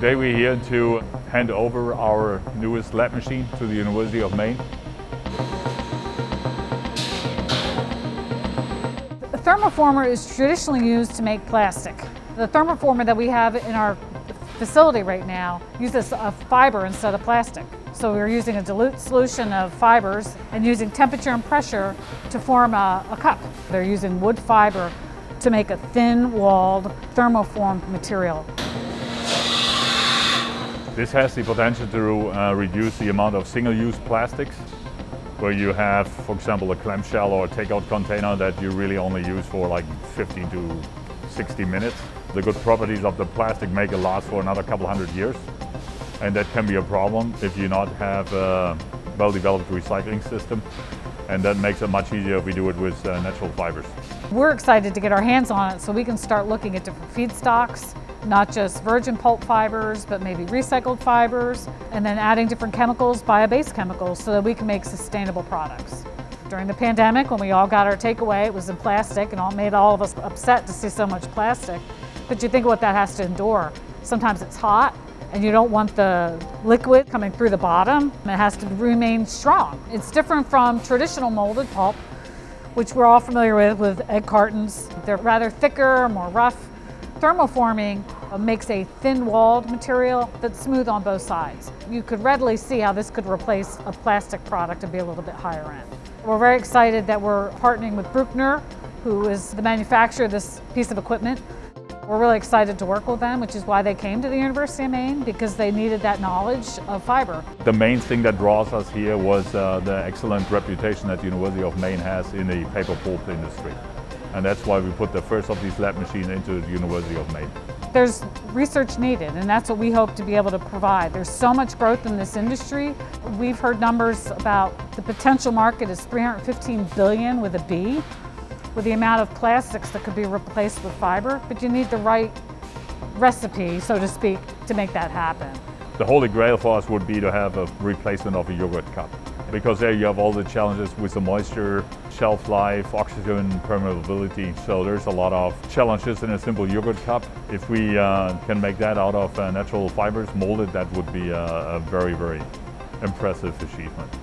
Today we're here to hand over our newest lab machine to the University of Maine. The thermoformer is traditionally used to make plastic. The thermoformer that we have in our facility right now uses a fiber instead of plastic. So we're using a dilute solution of fibers and using temperature and pressure to form a cup. They're using wood fiber to make a thin-walled thermoformed material. This has the potential to reduce the amount of single-use plastics, where you have, for example, a clamshell or a takeout container that you really only use for like 15 to 60 minutes. The good properties of the plastic make it last for another couple hundred years, and that can be a problem if you not have a well-developed recycling system, and that makes it much easier if we do it with natural fibers. We're excited to get our hands on it so we can start looking at different feedstocks, not just virgin pulp fibers, but maybe recycled fibers, and then adding different chemicals, bio-based chemicals, so that we can make sustainable products. During the pandemic, when we all got our takeaway, it was in plastic, and it made all of us upset to see so much plastic. But you think what that has to endure. Sometimes it's hot, and you don't want the liquid coming through the bottom. It has to remain strong. It's different from traditional molded pulp, which we're all familiar with egg cartons. They're rather thicker, more rough. Thermoforming makes a thin-walled material that's smooth on both sides. You could readily see how this could replace a plastic product and be a little bit higher end. We're very excited that we're partnering with Bruckner, who is the manufacturer of this piece of equipment. We're really excited to work with them, which is why they came to the University of Maine, because they needed that knowledge of fiber. The main thing that draws us here was the excellent reputation that the University of Maine has in the paper pulp industry. And that's why we put the first of these lab machines into the University of Maine. There's research needed, and that's what we hope to be able to provide. There's so much growth in this industry. We've heard numbers about the potential market is $315 billion with a B, with the amount of plastics that could be replaced with fiber, but you need the right recipe, so to speak, to make that happen. The holy grail for us would be to have a replacement of a yogurt cup, because there you have all the challenges with the moisture, shelf life, oxygen permeability. So there's a lot of challenges in a simple yogurt cup. If we can make that out of natural fibers molded, that would be a very, very impressive achievement.